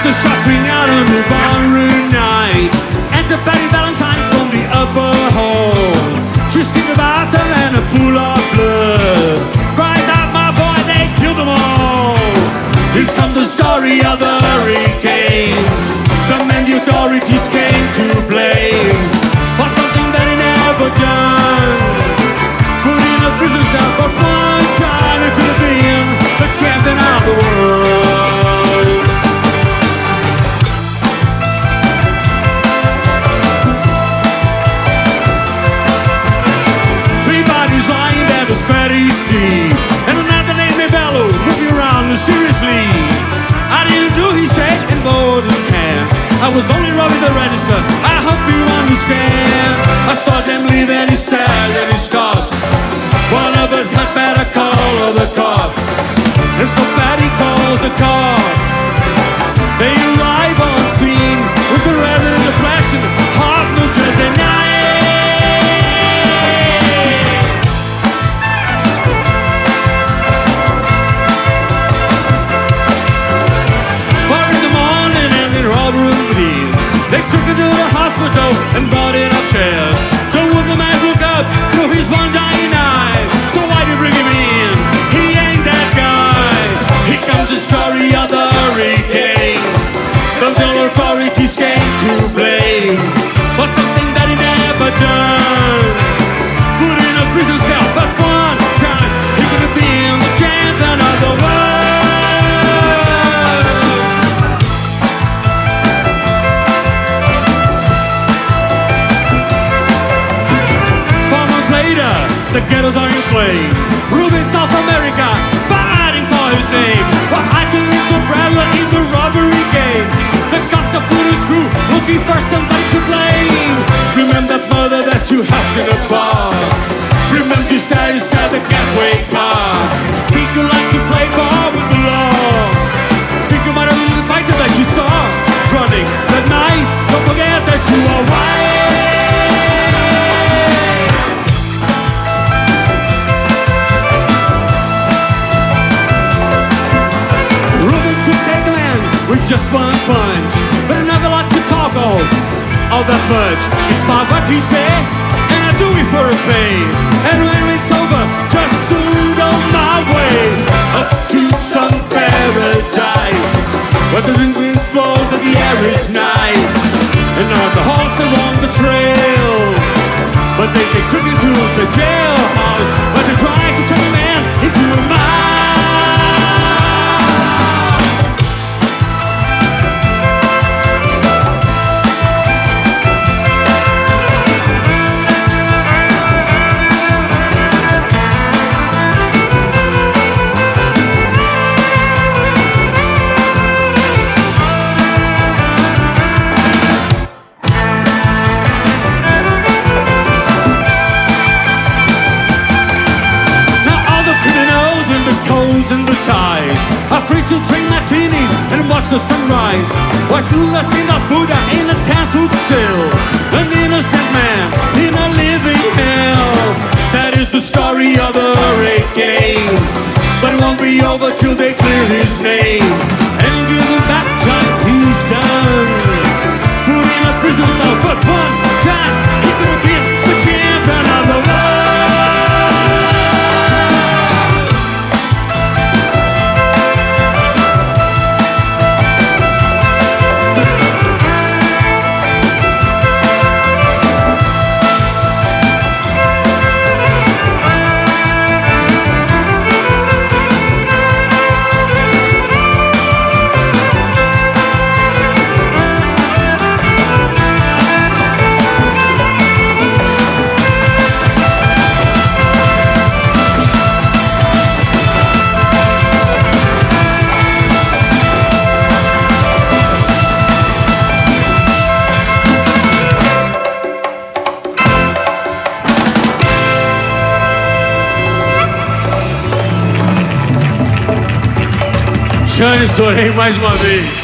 the shots ring out on the barroom night. Enter Betty Valentine from the upper hall. She sings about them and a pool of blood. Cries out, my boy, they killed them all. Here comes the story of the hurricane. The men the authorities came to blame for something that he never done. Put in a prison cell, but one time he could have been the champion of the world. Three bodies lying there to Betty see, and another named Bello moving around mysteriously. How do you do, he said, and bowed his hands. I was only robbing the register, I hope you understand. I saw them leave and he said and he stops. One of us had better call all the cops. And so Patty calls the cops. They arrive on scene with the red and the flash and hot New Jersey night. 4 in the morning and they're all room. They took her to the hospital and brought it upstairs. The woman woke up through his one dying eye. So why'd you bring him in? He ain't that guy. Here comes the story of the hurricane. The authorities came to blame for something that he never done. Put in a prison cell, but one time he could have been the champion of the world. 4 months later, the ghettos are in flame. Ruben, South America, fighting for his name. But I to little brother in the robbery game. The cops are put his crew, looking for somebody to blame. Remember that mother that you helped in a bar. Remember you said the getaway car. Think you like to play ball with the law. Think about it in the fighter that you saw running that night. Don't forget that you are white. With just one punch, but I never like to talk all that much. It's my what he said, and I do it for a pay. And when it's over, just soon go my way up to some paradise where the wind blows and the air is nice. And now the horse along the trail, but they took him to the jailhouse where they tried to turn a man into a mouse. And the ties are free to drink martinis and watch the sunrise. Watch Lula in the Buddha in a 10-foot cell. An innocent man in a living hell. That is the story of the hurricane. But it won't be over till they clear his name. And give him back time, he's done. Put in a prison cell, but one time he could have been the champion of the world. Chane, estourei mais uma vez.